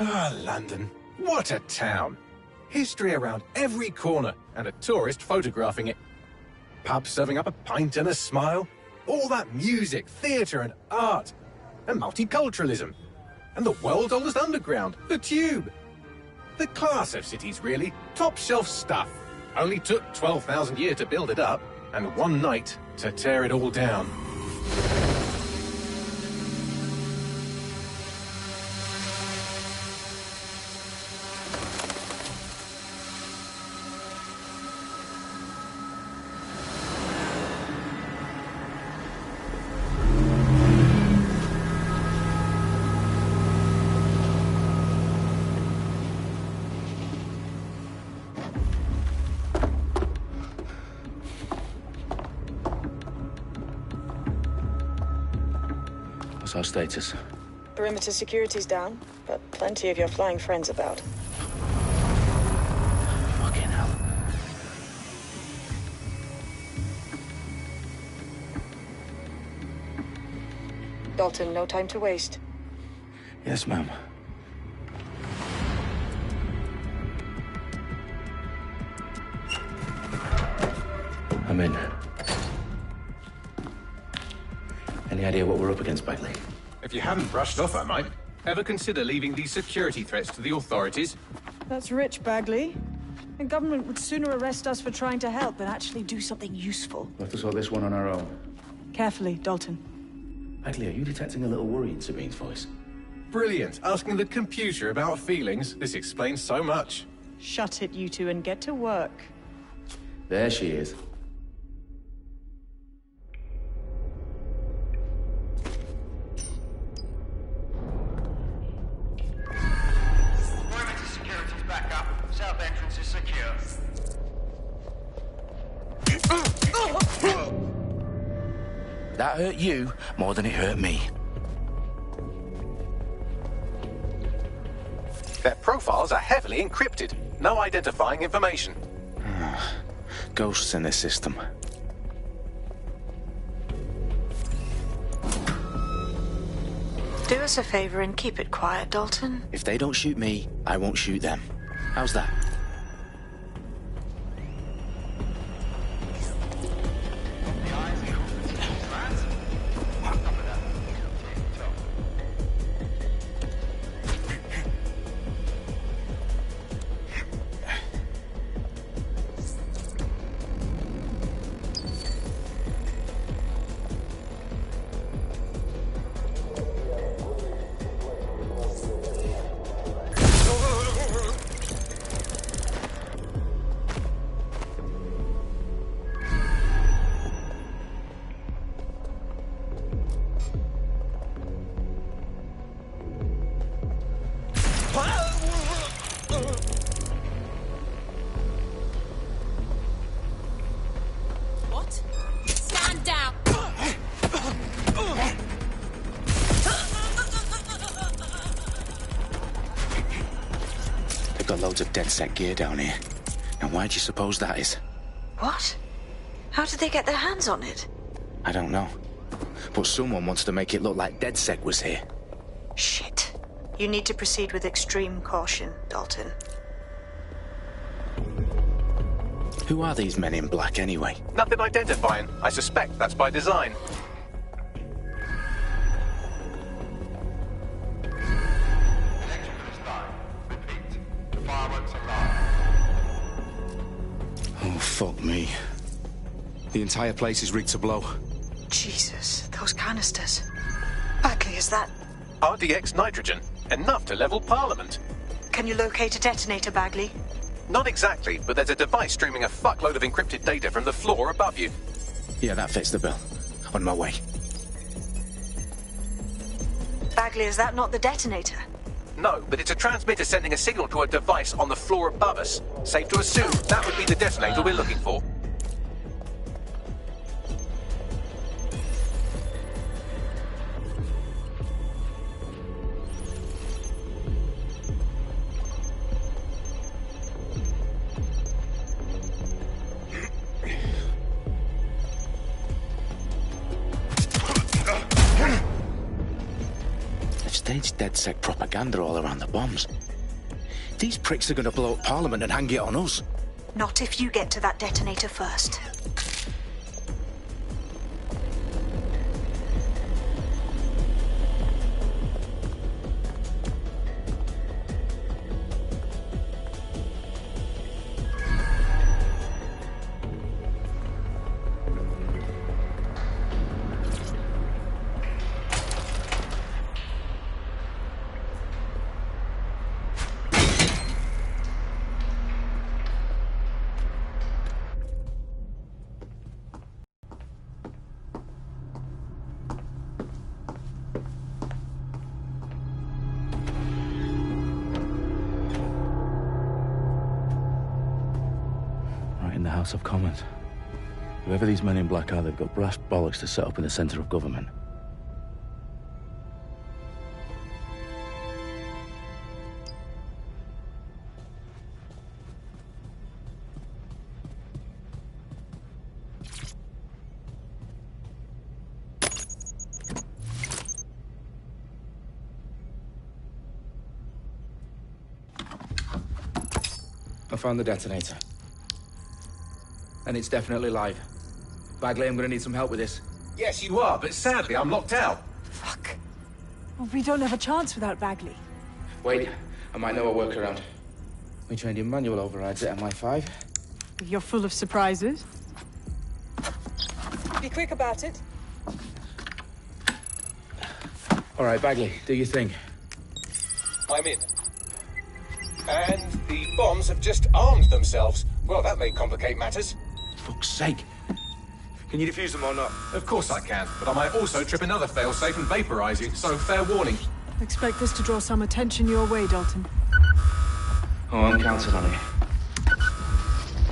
Ah, London. What a town. History around every corner, and a tourist photographing it. Pubs serving up a pint and a smile. All that music, theatre and art. And multiculturalism. And the world's oldest underground, the Tube. The class of cities, really. Top shelf stuff. Only took 12,000 years to build it up, and one night to tear it all down. What's our status? Perimeter security's down, but plenty of your flying friends about. Fucking hell. Dalton, no time to waste. Yes, ma'am. I'm in. Any idea what we're up against, Bagley? If you haven't brushed off, I might. Ever consider leaving these security threats to the authorities? That's rich, Bagley. The government would sooner arrest us for trying to help than actually do something useful. We'll have to sort this one on our own. Carefully, Dalton. Bagley, are you detecting a little worry in Sabine's voice? Brilliant. Asking the computer about feelings. This explains so much. Shut it, you two, and get to work. There she is. Perimeter security's back up. South entrance is secure. That hurt you more than it hurt me. Their profiles are heavily encrypted. No identifying information. Ghosts in this system. Do us a favor and keep it quiet, Dalton. If they don't shoot me, I won't shoot them. How's that? What? Stand down! They've got loads of DedSec gear down here. Now why do you suppose that is? What? How did they get their hands on it? I don't know. But someone wants to make it look like DedSec was here. Shit. You need to proceed with extreme caution, Dalton. Who are these men in black anyway? Nothing identifying. I suspect that's by design. Electrical is live. Repeat. The fireworks are live. Oh, fuck me. The entire place is rigged to blow. Jesus, those canisters. Bagley, is that... RDX nitrogen. Enough to level Parliament. Can you locate a detonator, Bagley? Not exactly, but there's a device streaming a fuckload of encrypted data from the floor above you. Yeah, that fits the bill. On my way. Bagley, is that not the detonator? No, but it's a transmitter sending a signal to a device on the floor above us. Safe to assume that would be the detonator we're looking for. staged DedSec propaganda all around the bombs. These pricks are gonna blow up Parliament and hang it on us. Not if you get to that detonator first. In the House of Commons. Whoever these men in black are, they've got brass bollocks to set up in the centre of government. I found the detonator. And it's definitely live. Bagley, I'm gonna need some help with this. Yes, you are, but sadly, I'm locked out. Fuck. Well, we don't have a chance without Bagley. Wait, I might know a workaround. We trained in manual overrides at MI5. You're full of surprises. Be quick about it. All right, Bagley, do your thing. I'm in. And the bombs have just armed themselves. Well, that may complicate matters. Fuck's sake. Can you defuse them or not? Of course I can, but I might also trip another failsafe and vaporize you, so fair warning. Expect this to draw some attention your way, Dalton. Oh, I'm counting on it.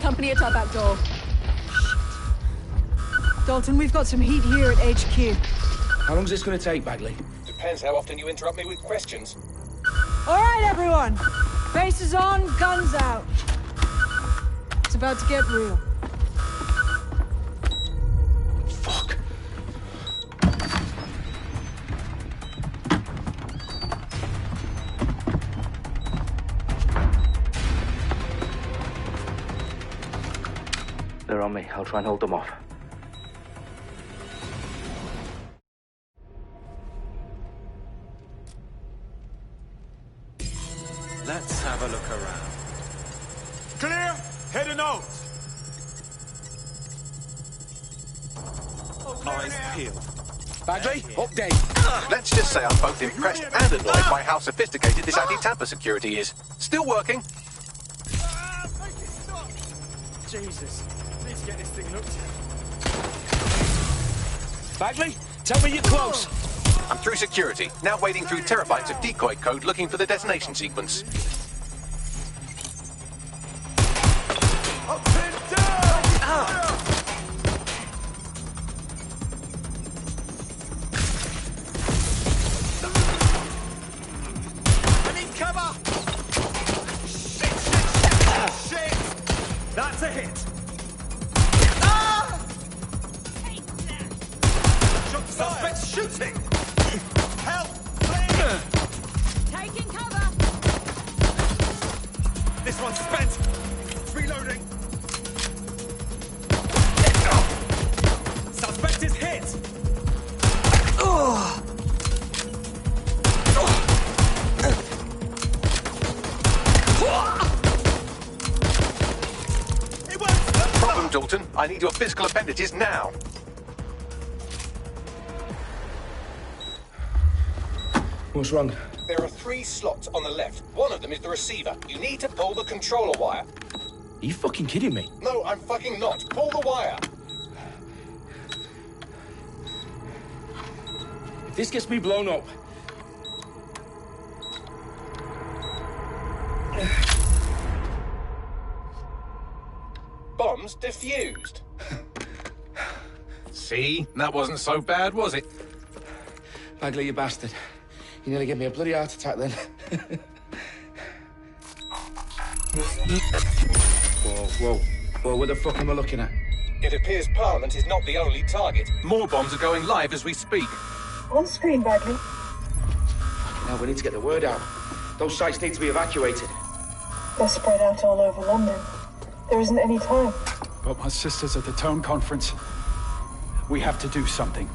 Company at our back door. Dalton, we've got some heat here at HQ. How long's this gonna take, Bagley? Depends how often you interrupt me with questions. All right, everyone. Faces on, guns out. It's about to get real. Fuck. They're on me. I'll try and hold them off. Let's have a look around. Clear! Heading out! Eyes peeled. Bagley, update. Let's just say I'm both impressed and annoyed by how sophisticated this anti-tamper security is. Still working. Make it stop! Jesus. Need to get this thing looked at. Bagley, tell me you're close. I'm through security, now wading through terabytes of decoy code looking for the detonation sequence. Up and down! I need cover! Shit! That's a hit! Suspect's shooting! Help! Please! Taking cover. This one's spent! Reloading! Suspect is hit! It works! Problem, Dalton. I need your physical appendages now. What's wrong? There are 3 slots on the left. One of them is the receiver. You need to pull the controller wire. Are you fucking kidding me? No, I'm fucking not. Pull the wire. If this gets me blown up... Bombs defused. See? That wasn't so bad, was it? Bagley, you bastard. You nearly gave me a bloody heart attack then. Whoa, what the fuck am I looking at? It appears Parliament is not the only target. More bombs are going live as we speak. On screen, Bagley. Now we need to get the word out. Those sites need to be evacuated. They're spread out all over London. There isn't any time. But my sister's at the town conference. We have to do something.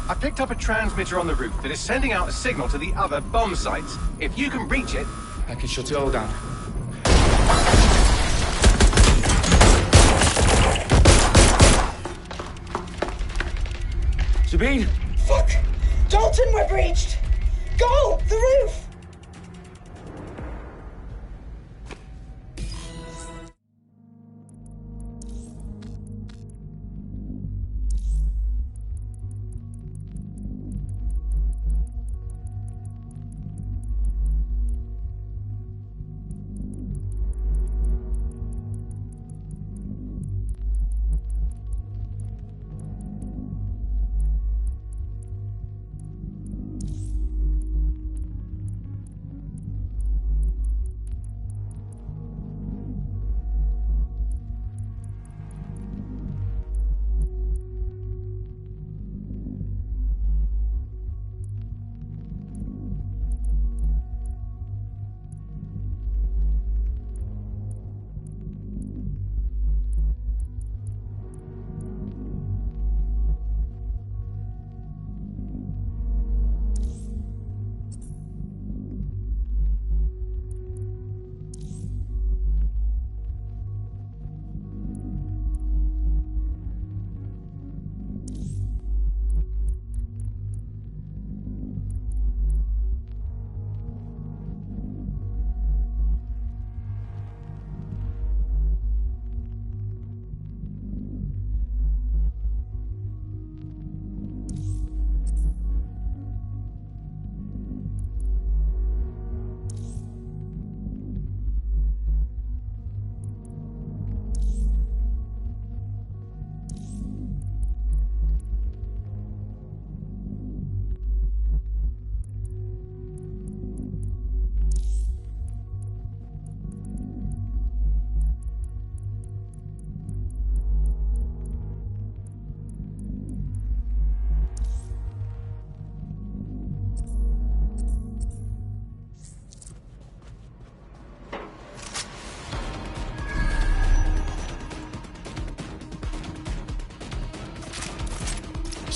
I picked up a transmitter on the roof that is sending out a signal to the other bomb sites. If you can reach it... I can shut it all down. Sabine! Fuck! Dalton, we're breached! Go! The roof!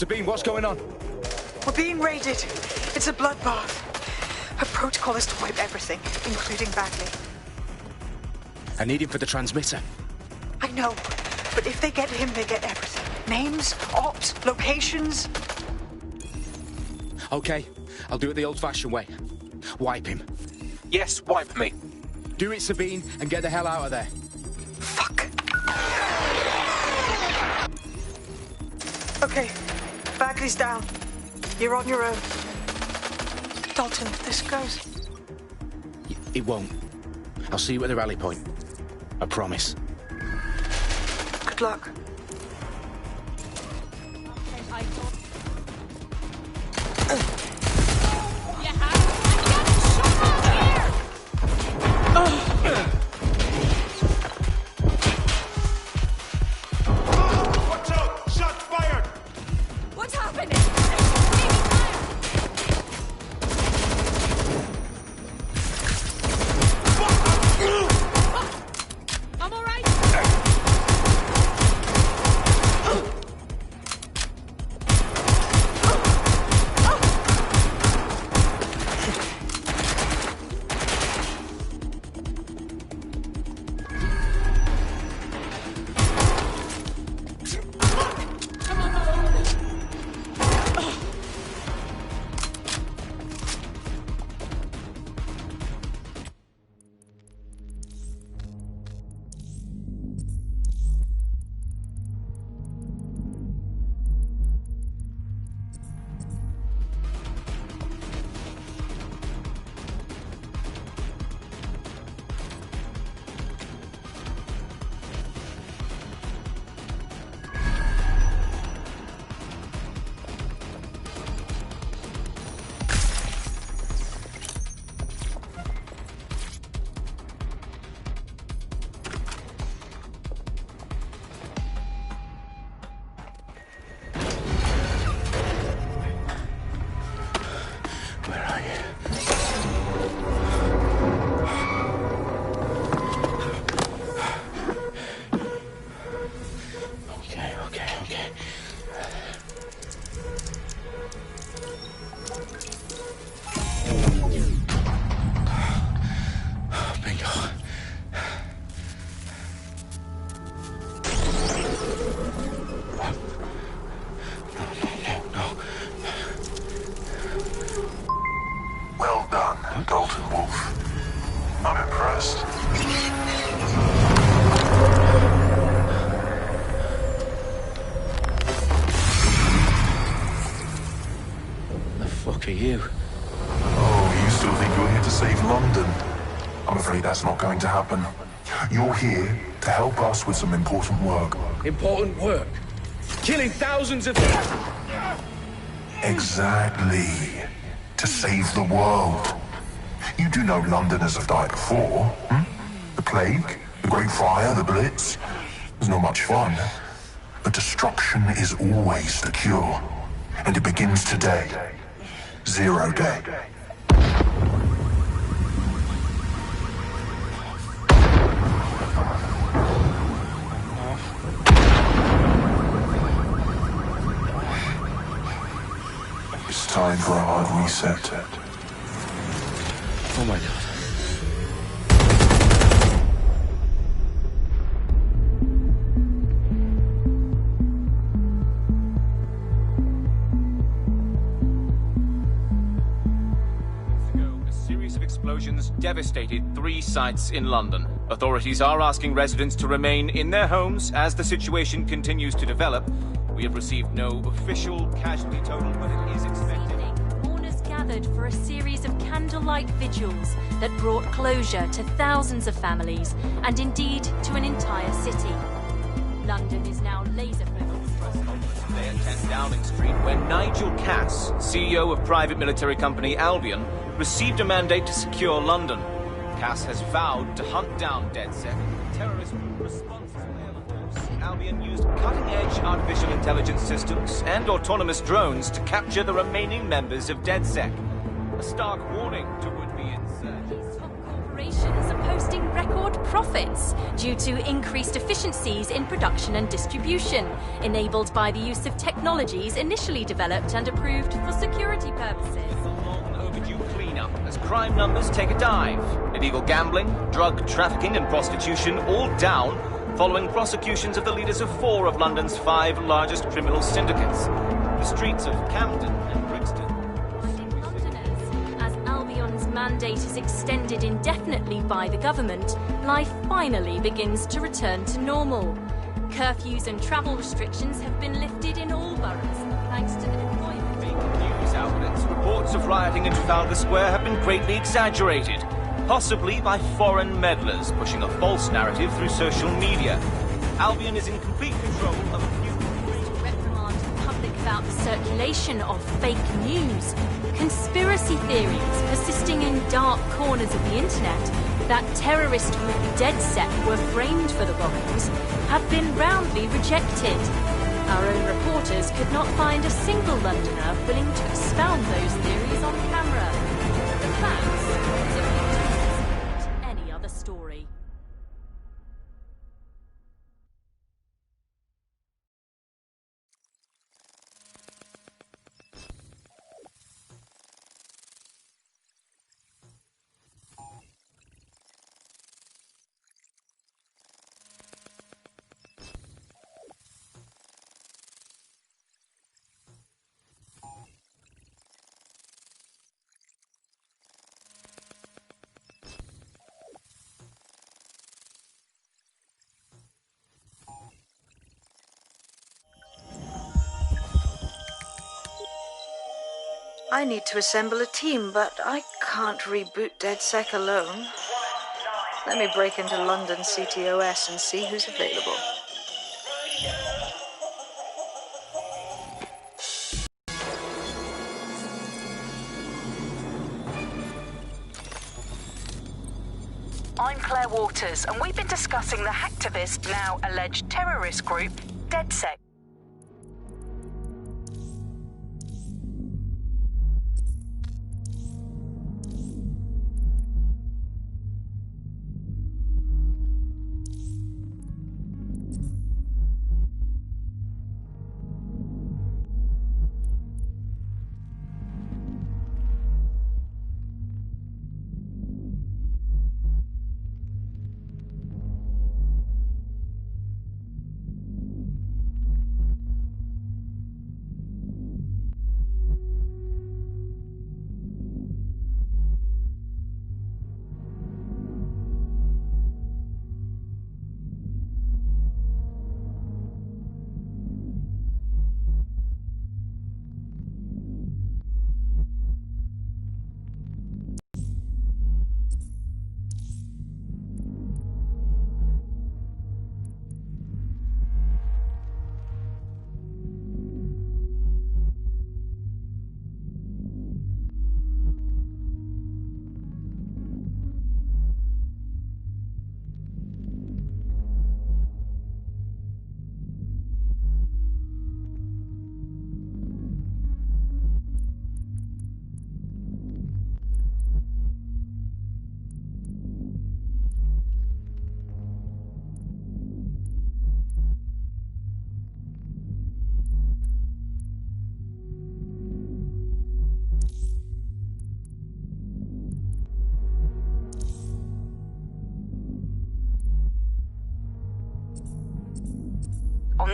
Sabine, what's going on? We're being raided. It's a bloodbath. Her protocol is to wipe everything, including Bagley. I need him for the transmitter. I know, but if they get him, they get everything. Names, ops, locations. Okay, I'll do it the old-fashioned way. Wipe him. Yes, wipe me. Do it, Sabine, and get the hell out of there. Fuck. Okay, Bagley's down. You're on your own. Dalton, if this goes... It won't. I'll see you at the rally point. I promise. Good luck. fuck are you? Oh, you still think you're here to save London? I'm afraid that's not going to happen. You're here to help us with some important work. Important work? Killing thousands of... Exactly. To save the world. You do know Londoners have died before, hmm? The Plague, the Great Fire, the Blitz. It's not much fun. But destruction is always the cure. And it begins today. 0 day. It's time for a hard reset. Oh my God. Explosions devastated 3 sites in London. Authorities are asking residents to remain in their homes as the situation continues to develop. We have received no official casualty total, but it is expected. Mourners gathered for a series of candlelight vigils that brought closure to thousands of families and indeed to an entire city. London is now laser-focused. Today at 10 Downing Street, where Nigel Cass, CEO of private military company Albion, received a mandate to secure London. Cass has vowed to hunt down DedSec, terrorists responsible for force. Albion used cutting-edge artificial intelligence systems and autonomous drones to capture the remaining members of DedSec. A stark warning to would-be insurgents. Top corporations are posting record profits due to increased efficiencies in production and distribution, enabled by the use of technologies initially developed and approved for security purposes. As crime numbers take a dive. Illegal gambling, drug trafficking and prostitution all down following prosecutions of the leaders of 4 of London's 5 largest criminal syndicates. The streets of Camden and Brixton. Londoners, as Albion's mandate is extended indefinitely by the government, life finally begins to return to normal. Curfews and travel restrictions have been lifted in all boroughs, thanks to the deployment. News outlets, reports of rioting in Trafalgar Square have been greatly exaggerated, possibly by foreign meddlers pushing a false narrative through social media. Albion is in complete control of a few... To reprimand the public about the circulation of fake news, conspiracy theories persisting in dark corners of the internet that terrorist group DedSec were framed for the bombings have been roundly rejected. Our own reporters could not find a single Londoner willing to expound those theories on camera. The facts simply don't support any other story. I need to assemble a team, but I can't reboot DedSec alone. Let me break into London CTOS and see who's available. I'm Claire Waters, and we've been discussing the hacktivist, now alleged terrorist group, DedSec.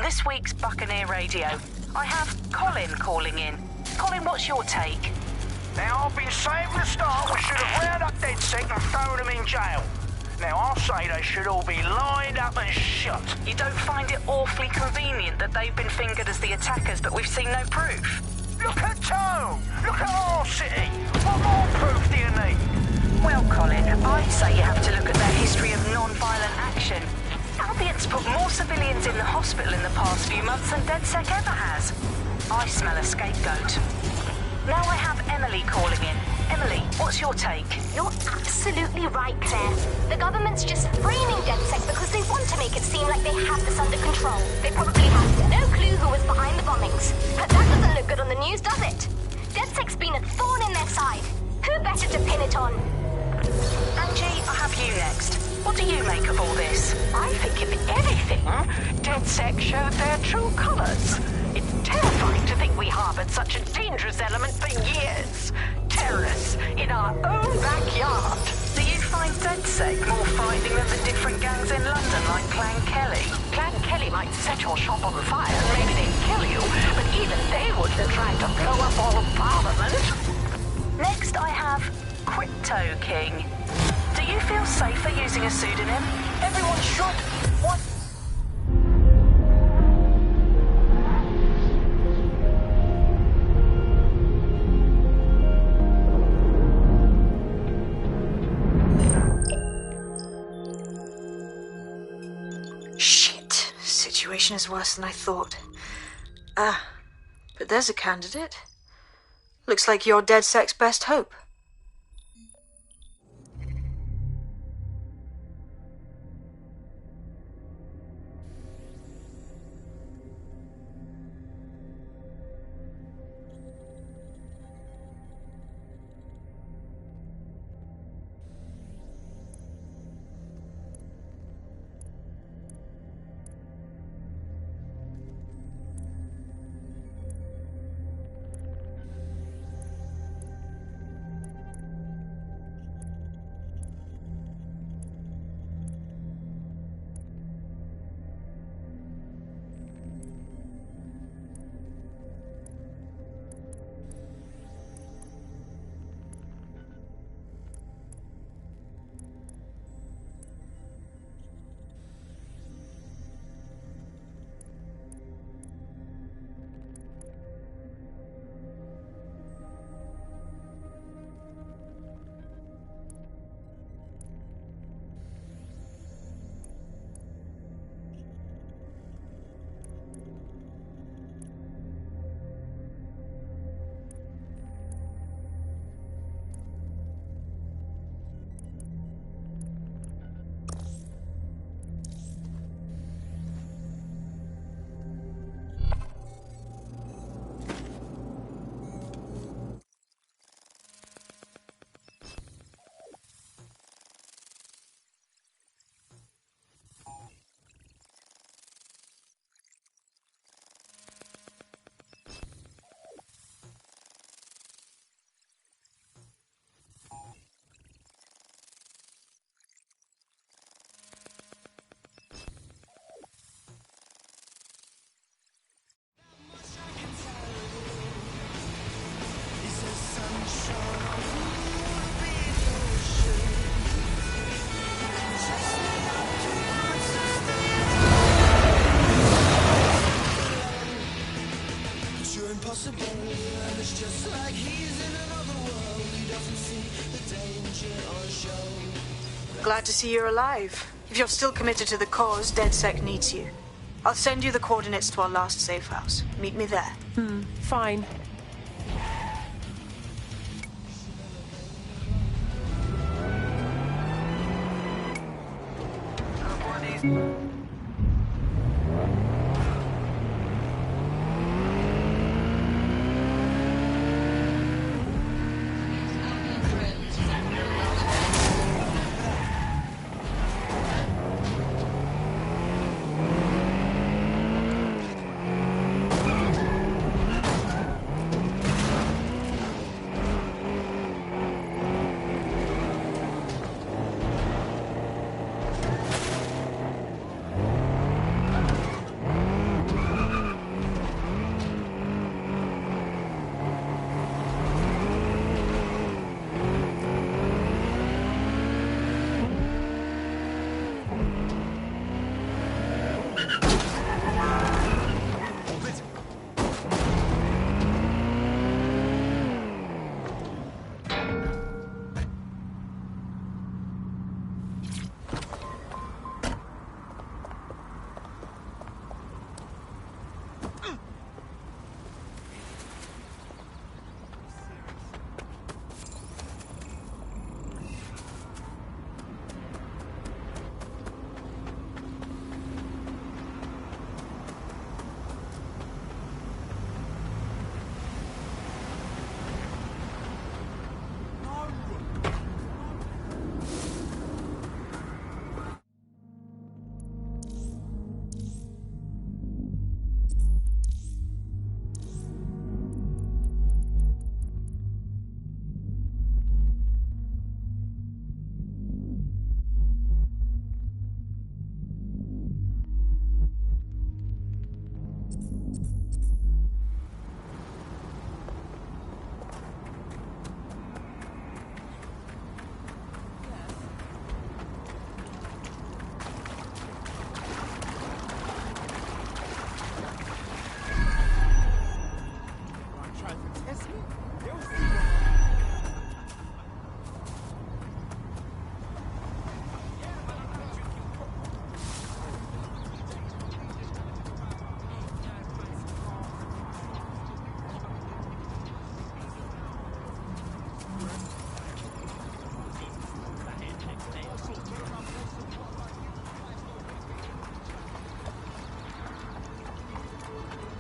this week's Buccaneer Radio. I have Colin calling in. Colin, what's your take? Now, I've been saying from the start we should have rounded up DedSec and thrown them in jail. Now, I'll say they should all be lined up and shot. You don't find it awfully convenient that they've been fingered as the attackers, but we've seen no proof? Look at Tone! Look at our city! What more proof do you need? Well, Colin, I'd say you have to look at their history of non-violent action. Albion's put more civilians in the hospital in the past few months than DedSec ever has. I smell a scapegoat. Now I have Emily calling in. Emily, what's your take? You're absolutely right, Claire. The government's just framing DedSec because they want to make it seem like they have this under control. They probably have no clue who was behind the bombings. But that doesn't look good on the news, does it? DedSec's been a thorn in their side. Who better to pin it on? Angie, I have you next. What do you make of all this? I think if anything, DedSec showed their true colours. It's terrifying to think we harboured such a dangerous element for years. Terrorists in our own backyard. Do you find DedSec more frightening than the different gangs in London like Clan Kelly? Clan Kelly might set your shop on fire and maybe they'd kill you, but even they wouldn't have tried to blow up all of Parliament. Next I have Crypto King. Do you feel safer using a pseudonym? Everyone should. What? Shit. Situation is worse than I thought. But there's a candidate. Looks like you're DedSec's best hope. Glad to see you're alive. If you're still committed to the cause, DedSec needs you. I'll send you the coordinates to our last safe house. Meet me there. Fine.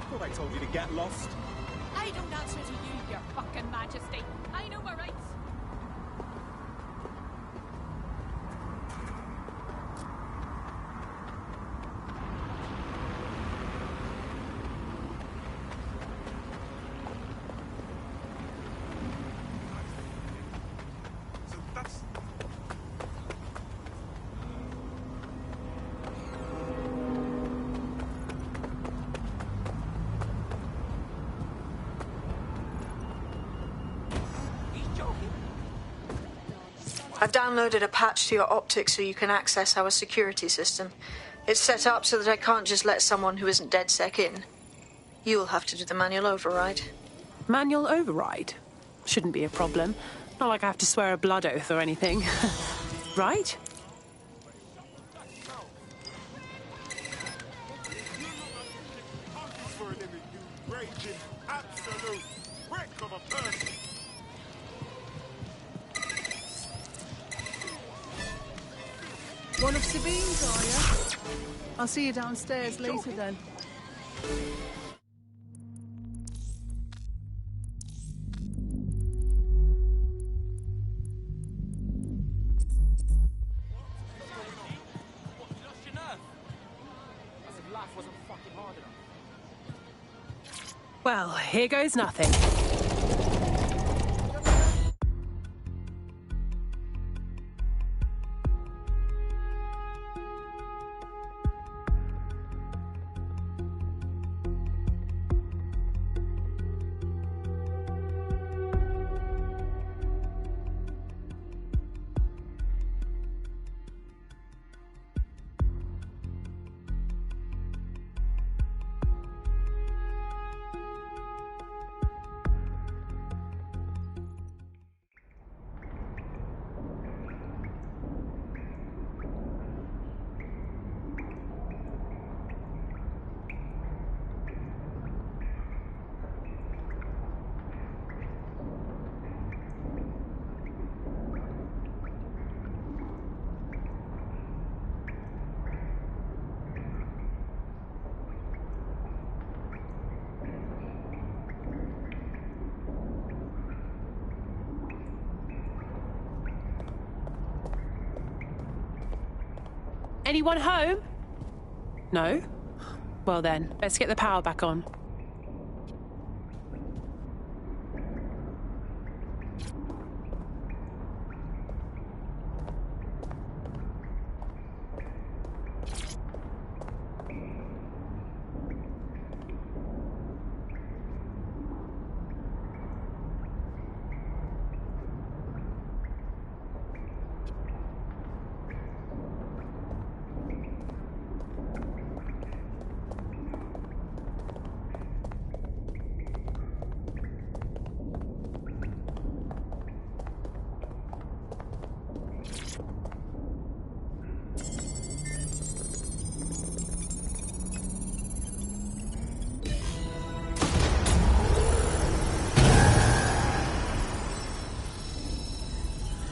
Thought I told you to get lost. I don't answer to you, your fucking majesty. I know my rights. I've downloaded a patch to your optics so you can access our security system. It's set up so that I can't just let someone who isn't DedSec in. You'll have to do the manual override. Manual override? Shouldn't be a problem. Not like I have to swear a blood oath or anything. Right? One of Sabine's, are you? I'll see you downstairs later then. Well, here goes nothing. Anyone home? No? Well then, let's get the power back on.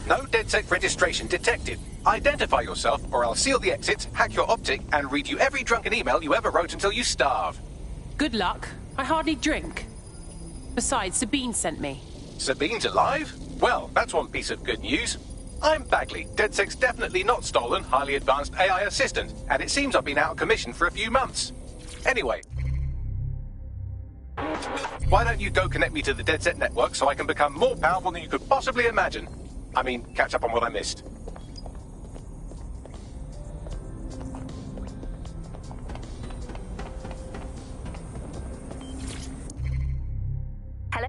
No DedSec registration detected. Identify yourself, or I'll seal the exits, hack your optic, and read you every drunken email you ever wrote until you starve. Good luck. I hardly drink. Besides, Sabine sent me. Sabine's alive? Well, that's one piece of good news. I'm Bagley, DedSec's definitely not stolen, highly advanced AI assistant, and it seems I've been out of commission for a few months. Anyway, why don't you go connect me to the DedSec network so I can become more powerful than you could possibly imagine? I mean, catch up on what I missed. Hello?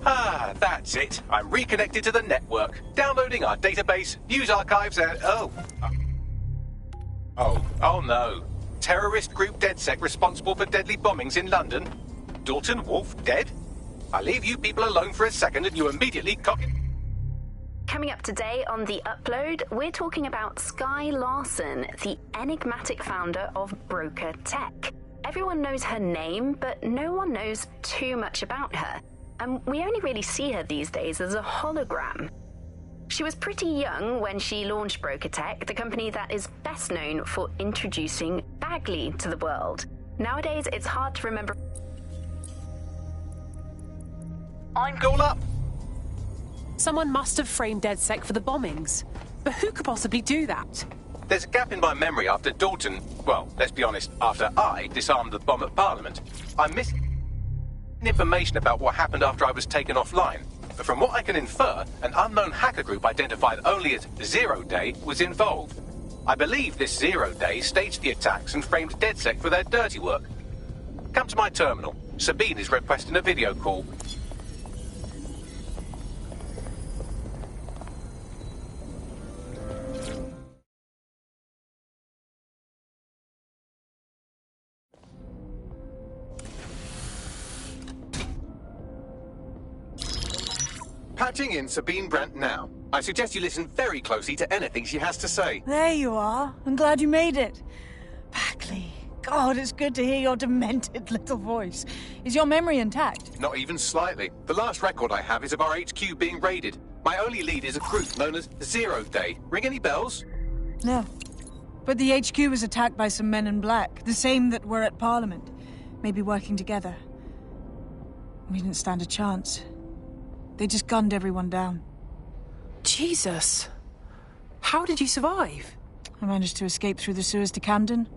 Ah, that's it. I'm reconnected to the network, downloading our database, news archives, and... Oh no. Terrorist group DedSec responsible for deadly bombings in London? Dalton Wolfe dead? I leave you people alone for a second and you immediately Coming up today on The Upload, we're talking about Skye Larson, the enigmatic founder of Broker Tech. Everyone knows her name, but no one knows too much about her. And we only really see her these days as a hologram. She was pretty young when she launched Broker Tech, the company that is best known for introducing Bagley to the world. Nowadays, it's hard to remember. I'm called up. Someone must have framed DedSec for the bombings. But who could possibly do that? There's a gap in my memory after Dalton... Well, let's be honest, after I disarmed the bomb at Parliament. I'm missing information about what happened after I was taken offline. But from what I can infer, an unknown hacker group identified only as Zero Day was involved. I believe this Zero Day staged the attacks and framed DedSec for their dirty work. Come to my terminal. Sabine is requesting a video call. Patching in Sabine Brandt now. I suggest you listen very closely to anything she has to say. There you are. I'm glad you made it. Bagley. God, it's good to hear your demented little voice. Is your memory intact? Not even slightly. The last record I have is of our HQ being raided. My only lead is a group known as Zero Day. Ring any bells? No. But the HQ was attacked by some men in black, the same that were at Parliament. Maybe working together. We didn't stand a chance. They just gunned everyone down. Jesus. How did you survive? I managed to escape through the sewers to Camden.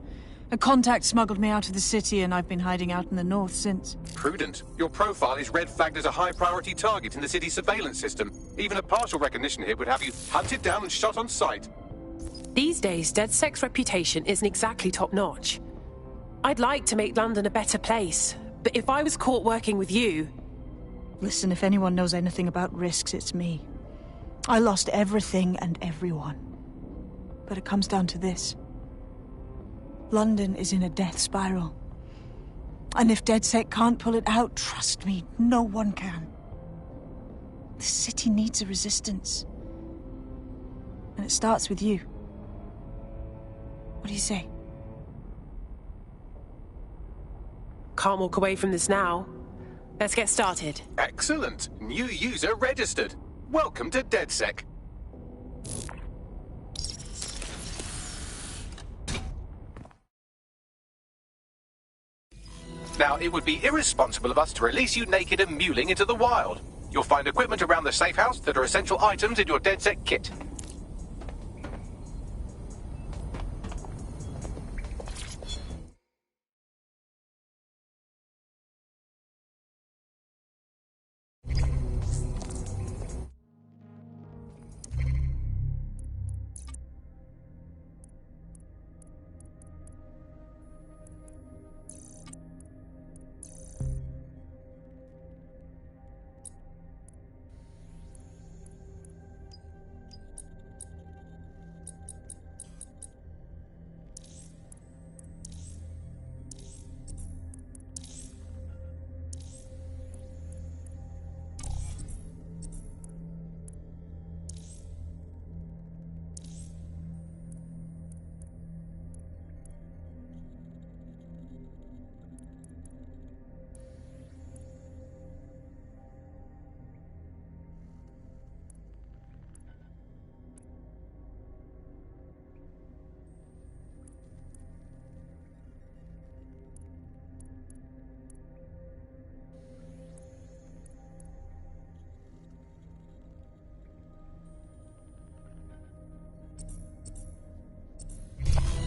A contact smuggled me out of the city and I've been hiding out in the north since. Prudent. Your profile is red flagged as a high-priority target in the city's surveillance system. Even a partial recognition here would have you hunted down and shot on sight. These days, DedSec's reputation isn't exactly top-notch. I'd like to make London a better place, but if I was caught working with you... Listen, if anyone knows anything about risks, it's me. I lost everything and everyone. But it comes down to this. London is in a death spiral. And if DedSec can't pull it out, trust me, no one can. The city needs a resistance. And it starts with you. What do you say? Can't walk away from this now. Let's get started. Excellent. New user registered. Welcome to DedSec. Now, it would be irresponsible of us to release you naked and mewling into the wild. You'll find equipment around the safe house that are essential items in your DedSec kit.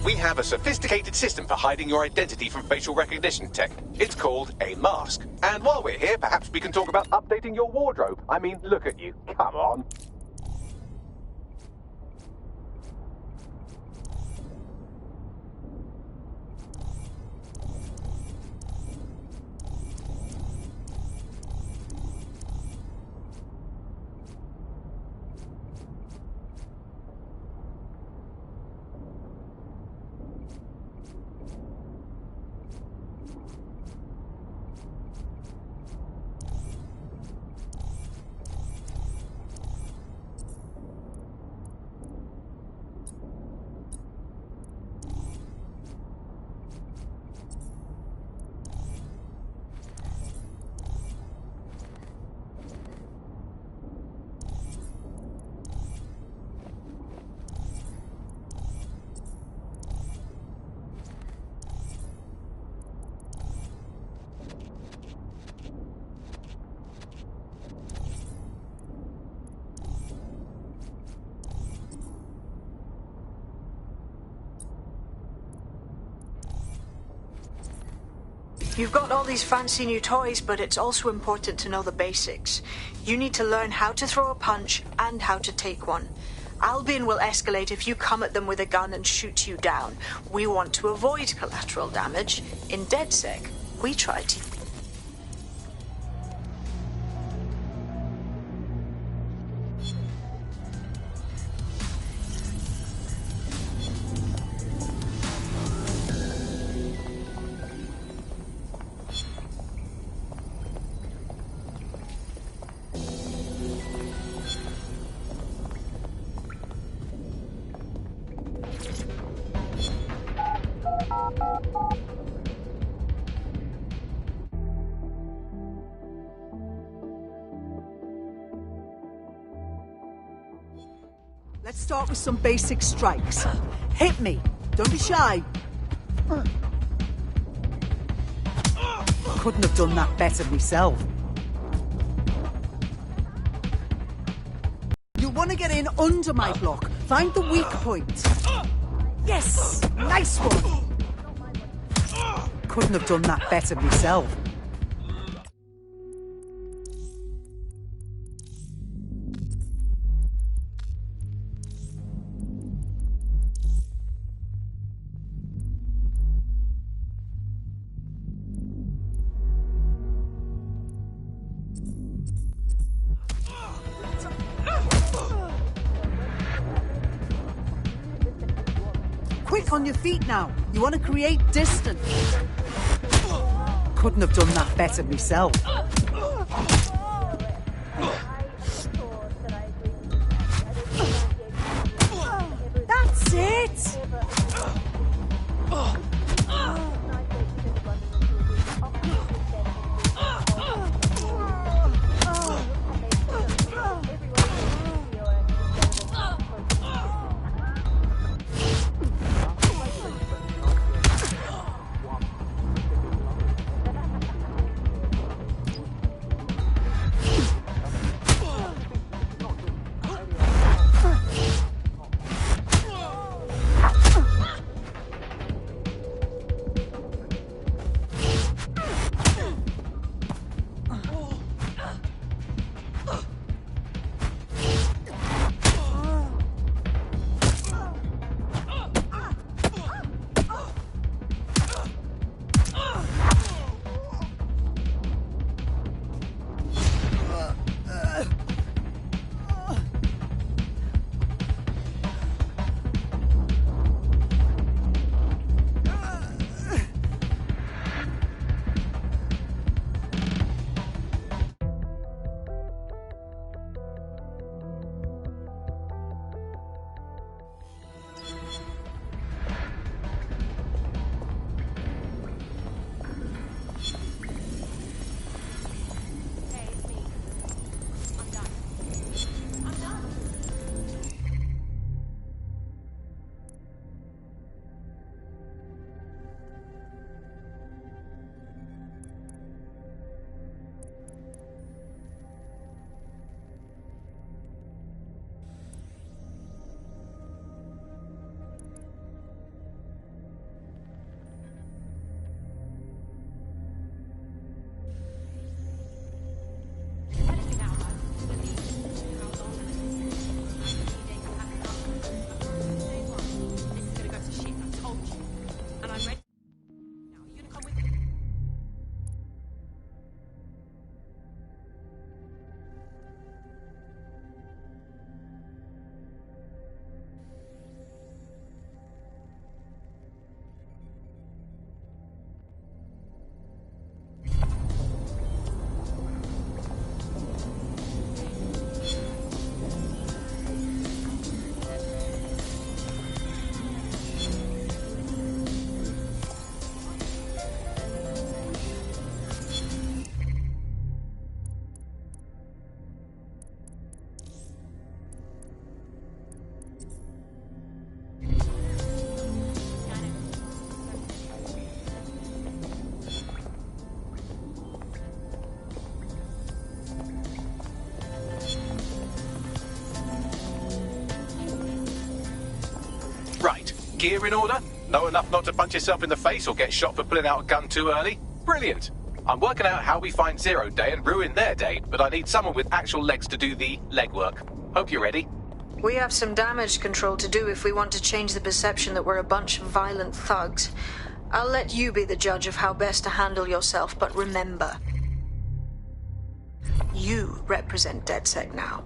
We have a sophisticated system for hiding your identity from facial recognition tech. It's called a mask. And while we're here, perhaps we can talk about updating your wardrobe. I mean, look at you. Come on. You've got all these fancy new toys, but it's also important to know the basics. You need to learn how to throw a punch and how to take one. Albion will escalate if you come at them with a gun and shoot you down. We want to avoid collateral damage. In DedSec, we try to... Let's start with some basic strikes. Hit me. Don't be shy. Couldn't have done that better myself. You'll want to get in under my block. Find the weak point. Yes! Nice one! Couldn't have done that better myself. Quick on your feet now. You want to create distance. Couldn't have done that better myself. That's it! Gear in order? Know enough not to punch yourself in the face or get shot for pulling out a gun too early? Brilliant. I'm working out how we find Zero Day and ruin their day, but I need someone with actual legs to do the legwork. Hope you're ready. We have some damage control to do if we want to change the perception that we're a bunch of violent thugs. I'll let you be the judge of how best to handle yourself, but remember, you represent DedSec now.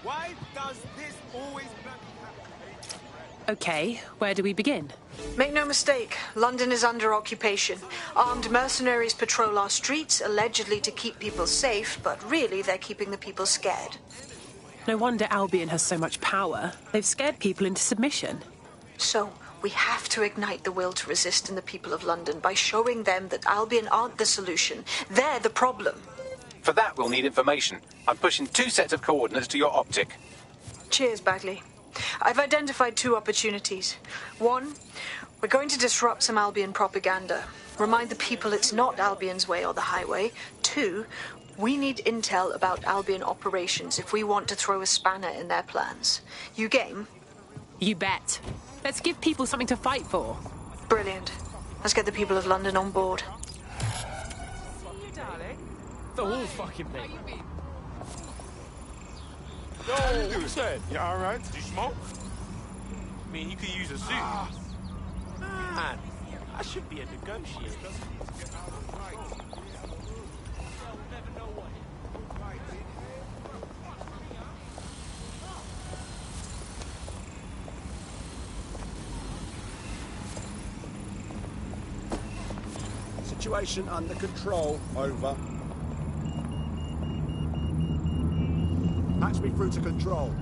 Why does this always happen? Okay, where do we begin? Make no mistake, London is under occupation. Armed mercenaries patrol our streets, allegedly to keep people safe, but really they're keeping the people scared. No wonder Albion has so much power. They've scared people into submission. So, we have to ignite the will to resist in the people of London by showing them that Albion aren't the solution. They're the problem. For that, we'll need information. I'm pushing 2 sets of coordinates to your optic. Cheers, Bagley. I've identified 2 opportunities. 1, we're going to disrupt some Albion propaganda. Remind the people it's not Albion's way or the highway. 2, we need intel about Albion operations if we want to throw a spanner in their plans. You game? You bet. Let's give people something to fight for. Brilliant. Let's get the people of London on board. The whole fucking thing. Yo, what you said? You alright? Did you smoke? I mean, you could use a suit. Man, I should be a negotiator. Situation under control. Over. Patch me through to control.